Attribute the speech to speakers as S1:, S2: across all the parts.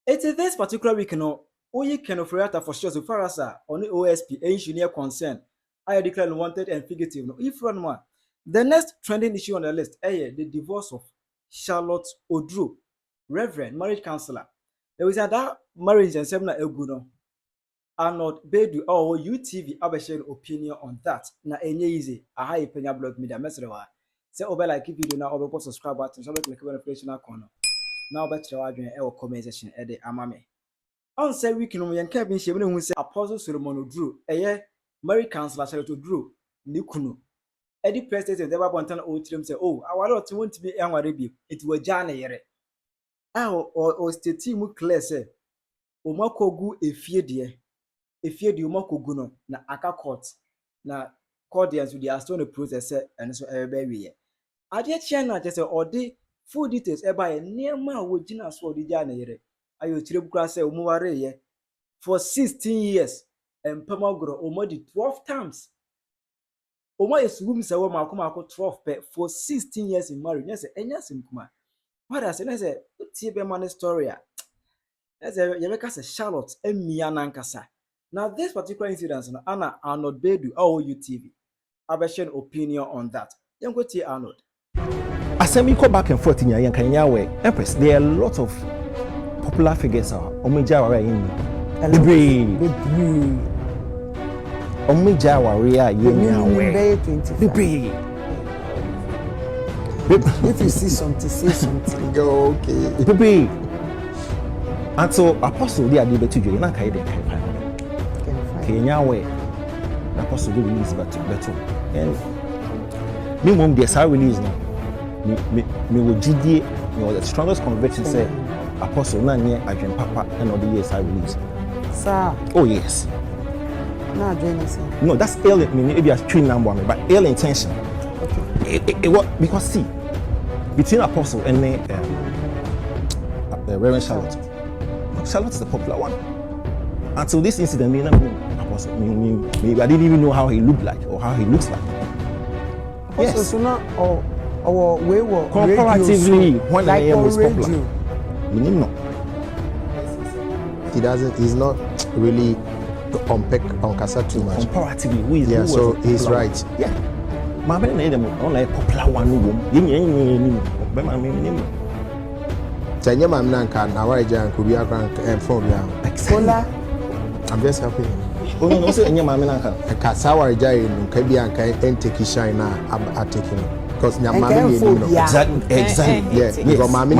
S1: It is this particular week, Oye can of for sure so far as on the OSP, engineer concern. I declare wanted and fugitive. No, if run one. The next trending issue on the list, the divorce of Charlotte Oduro, Reverend marriage counselor. There was that marriage and seminar Eguno. Arnold Baidoo or UTV abashare opinion on that. Na enye easy. Aha Penyah blog media message. Say over like video na over subscribe button so click notification icon. Now better wadwen e comment section e de amame. On say week no yen ka bi hye me hu say Apostle Solomon Oduro eye Mary Counselor Charlotte Oduro ni kunu. E di president dey bontan o tirim say oh aware ot won't be enware bi it wagya na yere. O state mu clear say o makogu efie de o makogu no na aka court na cordians with the stone process and so ebe wi. Ade chia na je say odi full details eba ye niema wo gina so odi ja na yere. Ayo tire bukra say o mu ware ye for 16 years and pamagro o modi 12 times. O mo esugum say wo makoma 12 pe for 16 years in marriage. Yes, enya sim kuma. What I say tie be man story a. Yes, you make us Charlotte emia nankasa. Now this particular incident no ana Arnold Baidoo OUTV. Abeshen opinion on that. You go tie Arnold.
S2: As I go back and forth in your Empress, there are a lot of popular figures Omija Wari in Omija Wari
S3: If you see something, say something.
S2: Go okay. And so Apostle they are able to do na kai dey kai pa. Kenya we Apostle do release better. And me mom dey say release now. Me wo gidie me was the strongest conviction say Apostle na nye adwen papa and all the years I release.
S3: Sir.
S2: Oh yes.
S3: No adwen say.
S2: No, that's ill maybe as twin number but ill intention. Okay. It what because see between Apostle and Reverend Charlotte is the popular one. Until this incident, Apostle, I didn't even know how he looked like or how he looks like.
S3: Apostle, so now our way was
S2: comparatively when I am was popular.
S4: He doesn't. He's not really on cassette too much.
S2: Comparatively, who is
S4: so he's right.
S2: Yeah. My name only popular one
S4: Tanya Mamnanka, now I can be a grand and phone. I'm just happy.
S2: Oh, no, say any Mamnanka.
S4: A Kassawa Jay in Kabianka and take his shine at taking because Yamami.
S2: Exactly.
S4: Yes, you got Mammy.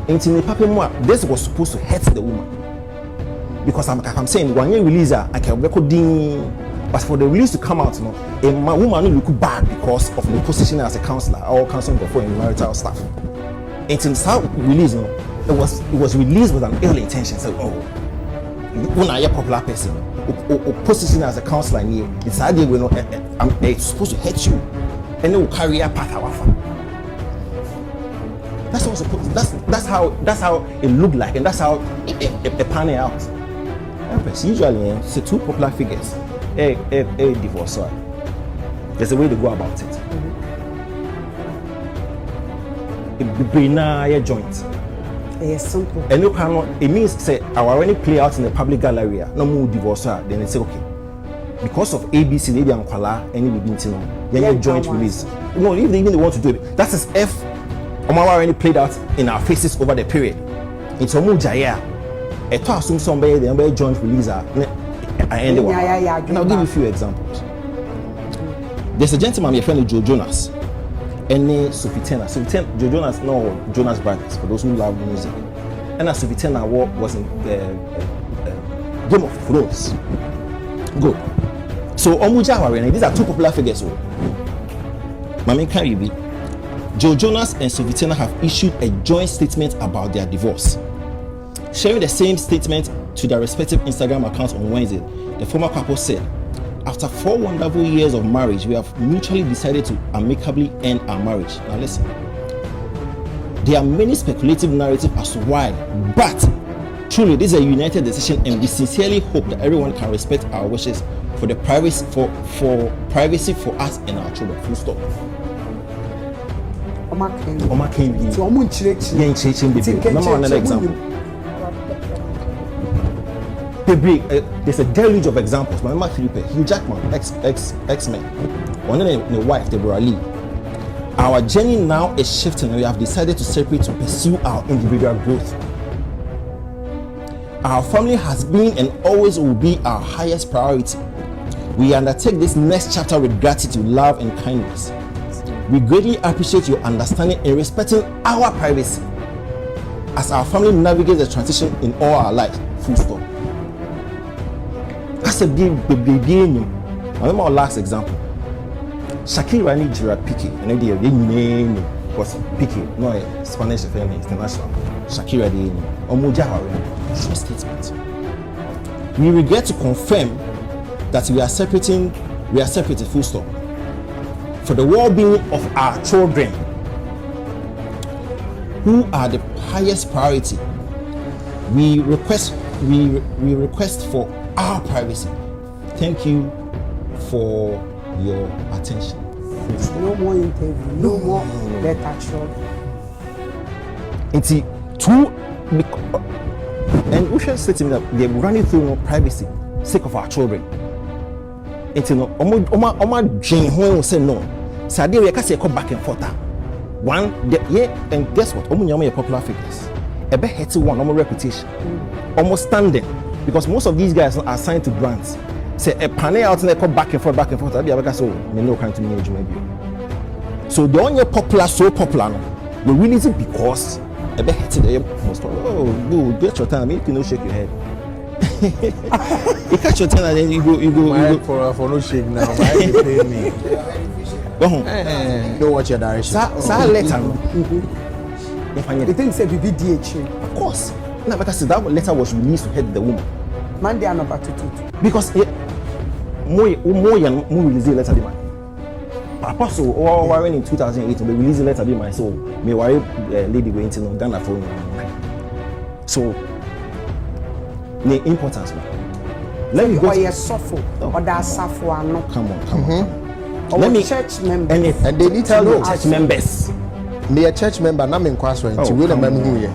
S2: Until the papa more, this was supposed to hurt the woman. Because I'm saying, when you release her, I can record ding. But for the release to come out, a woman will look bad because of the position as a counselor or counseling before in marital stuff. Until the release, it was released with an ill intention. So, when I am a popular person, or position as a counselor, it's supposed to hurt you, and it will carry a path. That's also that's how it looked like, and that's how it panned out. Usually, it's two popular figures. A divorce. There's a way to go about it. A joint.
S3: It's simple.
S2: And you cannot. It means say our already play out in the public gallery. No more divorce. Then they say okay, because of ABC, maybe I'm Kuala any begin then joint release. No, if they even want to do it, that is if Omar already played out in our faces over the period. It's a mujaya. A to assume somebody the joint release. And I'll give you a few examples. There's a gentleman, my friend Joe Jonas, and Sufitena. Joe Jonas, no Jonas Brothers, for those who love music. And Sufitena was in Game of Thrones. Good. So Omuja, these are two popular figures. Mami Karibi, Joe Jonas and Sufitena have issued a joint statement about their divorce. Sharing the same statement to their respective Instagram accounts on Wednesday, the former couple said, "After 4 wonderful years of marriage, we have mutually decided to amicably end our marriage." Now listen. There are many speculative narratives as to why, but truly this is a united decision, and we sincerely hope that everyone can respect our wishes for the privacy for privacy for us and our children. Full stop. Another example. There's a deluge of examples. My mama Philippe, Hugh Jackman, X-Men, one of the wife, Deborah Lee. Our journey now is shifting, and we have decided to separate to pursue our individual growth. Our family has been and always will be our highest priority. We undertake this next chapter with gratitude, love, and kindness. We greatly appreciate your understanding in respecting our privacy as our family navigates the transition in all our lives. Full stop. That's a big. I remember our last example. Shakira and Gerard Piqué, and the name was Piqué, no Spanish international. Shakira the Omuja short statement. We regret to confirm that we are separated, full stop. For the well-being of our children, who are the highest priority, we request for our privacy. Thank you for your attention.
S3: No more interview, no more letter shot.
S2: It's two, and we should say to me that they're running through more privacy, sake of our children. It's no, Jane Ho say no. Sadia we can say come back and forth. One, and guess what? Omunyama popular figures. A bit heady one, almost reputation, almost standing, because most of these guys are assigned to brands. Say a panel out and they come back and forth. I'll be able so me no kind to me age maybe. So the only popular, so popular, we release it because a bit heady the most. Oh, good, get your time. You can no shake your head. You catch your turn and then you go.
S4: For no shake now. Why you pay me?
S2: Go home.
S4: Don't watch your direction.
S2: Sa letter.
S3: The thing say BBDH.
S2: Of course. Now because that letter was released to help the woman.
S3: Monday and number 2.
S2: Because more release the letter be man. Apostle or Warren in 2008 we release the letter be my so me worry lady going to Ghana for me. So the importance man. Let me go.
S3: Or suffer or that suffer no.
S2: Come on.
S3: Let me church members.
S4: And they need to know
S2: church members.
S4: Me a church member na me nkwasro nti we na mem hu ye.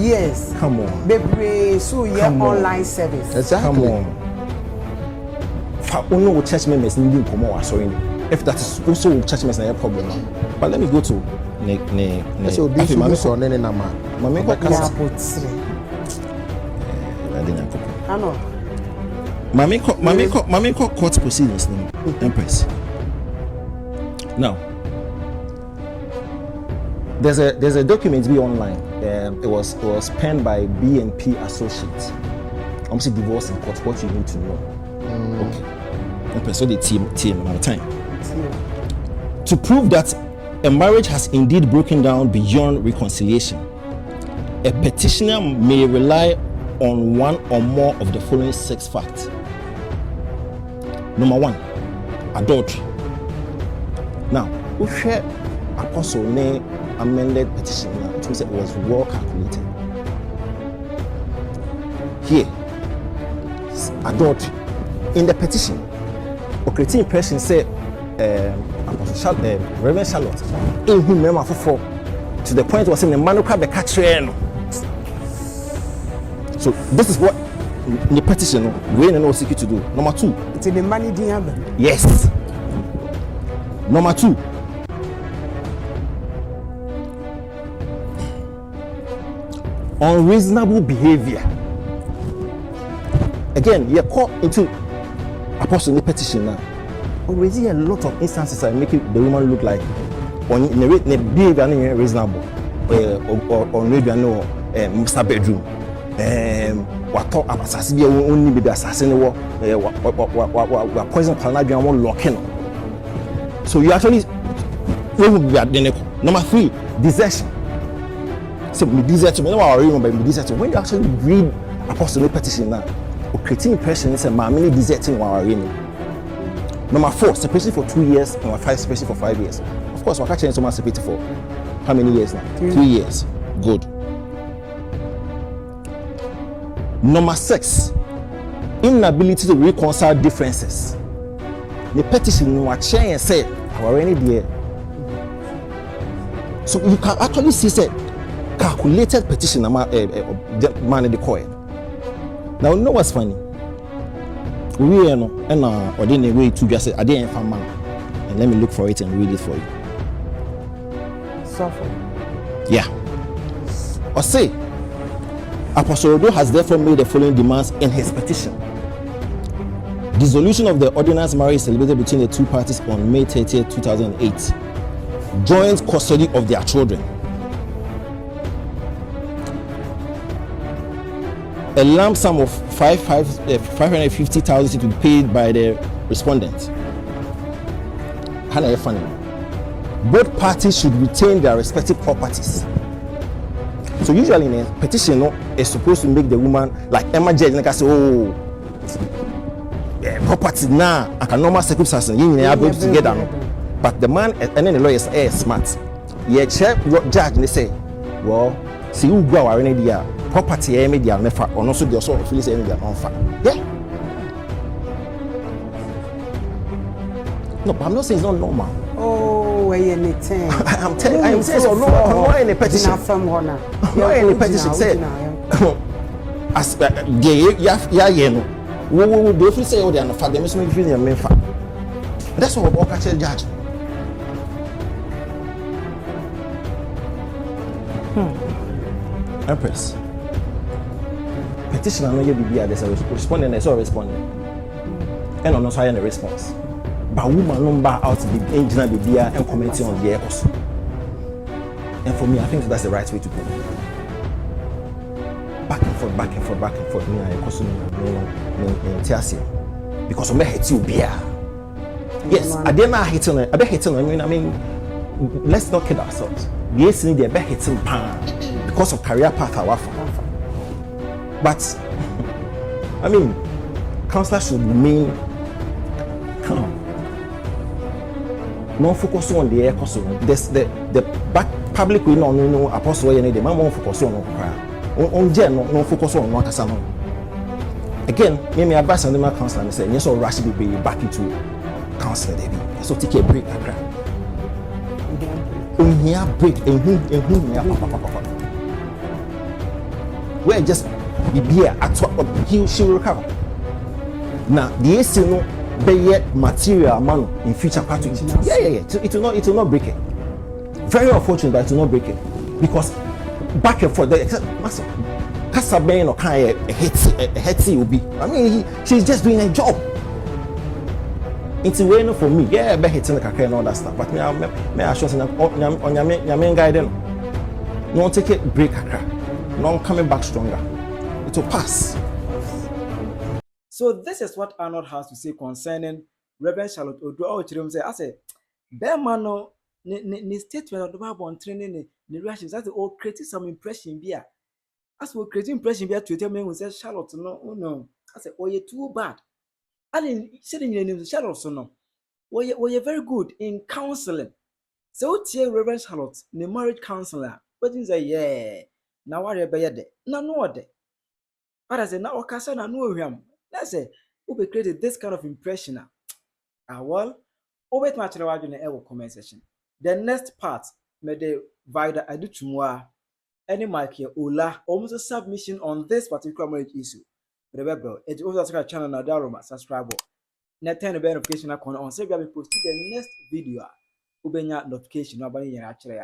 S3: Yes.
S2: Come on.
S3: Bebre so your online service.
S4: Exactly.
S2: Come on. For only church members need come on sorry. If that is also church members na a problem. But let me go to
S4: So this is so nene na ma.
S2: Mama ko kasa.
S3: Ano.
S2: Mama ko court proceedings no. Empress. Now, there's a document be online. It was penned by B&P Associates. Obviously, divorce in court. What you need to know. Okay. And so the team my time to prove that a marriage has indeed broken down beyond reconciliation. A petitioner may rely on one or more of the following 6 facts. Number 1, adultery. Now, we share Apostle name amended petition. It was well calculated. Here, adultery in the petition. Okay, impression said Apostle Reverend Charlotte in whom member for to the point was saying the man who be catching. So this is what the petition we no seek to do. Number 2,
S3: it's in the money diamond.
S2: Yes. Number 2, unreasonable behavior. Again, you're caught into apostle petition now. Already a lot of instances are making the woman look like on the behavior unreasonable or maybe I know Mr. Bedroom. What talk about assassin only be assassin what poison canadian one locking. So you actually number 3, desertion. So me desert me no remember me desert. When you actually read apostle petition now, creating impression is a man deserting our reign. Number 4, separation for 2 years. Number 5, separation for 5 years. Of course, we're catching someone separated for how many years now? 3 years. Good. Number 6, inability to reconcile differences. The petition you are sharing said, already there. So you can actually see said calculated petition man in the coin. Now you know what's funny? We no and or didn't way to just say I didn't find man. And let me look for it and read it for you.
S3: Suffer.
S2: Yeah. Or say Apostle Oduro has therefore made the following demands in his petition. Dissolution of the ordinance marriage celebrated between the two parties on May 30th, 2008. Joint custody of their children. A lump sum of 550,000 to be paid by the respondent. Hannah funny. Both parties should retain their respective properties. So usually in a petition, no, is supposed to make the woman like Emma Judge, like I say, oh, property now, like a normal circumstance, you are both together. No? But the man and then the lawyer is smart. Yeah, check judge and they say, well, see who go our idea. Property media never or also the sort of feelings media on fire. Yeah. No, but I'm not saying it's not normal.
S3: Oh, anything.
S2: I'm saying it's not normal. I'm not in a petition. I'm not in a petition. Say, as yeah, no. We will definitely say, oh, they are not fat. They must make you feel they're fat. That's what we're catching judge. Empress. Petition and not there's a respondent, there's a respondent. And on also a response. But woman number out the engineer be there and commenting on the air also. And for me, I think that's the right way to go. Back and forth. Me I also no because I'm hating you beer. Yes, I did not hate on it. I be hating. I mean, let's not kid ourselves. Yes, need the be hating pan because of career path I offer. But I mean, counselor should remain calm. No focus on the air cost. The back public will not know apostle any the man won't focus on no focus on what casano. Again, me advice on the counselor and say, yes, or rush to be back into counselor, David. So take a break. Here break and we're just be here at what she will recover. Now the AC no be material man in future part. Yeah. It will not break it. Very unfortunate, but it will not break it because back and forth. The master Casaben or kind of hetty will be. I mean, she's just doing a job. It's a way for me. Yeah, be hitting the kaka and all that stuff. But me I show on your main guy then. No take it break kaka. No coming back stronger. It will pass.
S1: So this is what Arnold has to say concerning Reverend Charlotte Oduro. I say, Bermano, ni statement of the Bible on training the reactions. That's all creating some impression here. As we create impression here to tell me when say Charlotte no. I say, oh, you're too bad. I didn't say in your name Charlotte so no. Well, you're very good in counseling. So tell Reverend Charlotte, the marriage counselor. But you say, yeah. Now what are you no de. But I say, now what can I know him? Let's say, who be created this kind of impression. Well, over much in the comment section. The next part, may the Vida Adutumwa, any mark here, Ola, almost a submission on this particular marriage issue. Remember, it's also a channel now, subscribe. Now turn the bell notification icon on, so we will post the next video. Ubenya notification, nobody actually.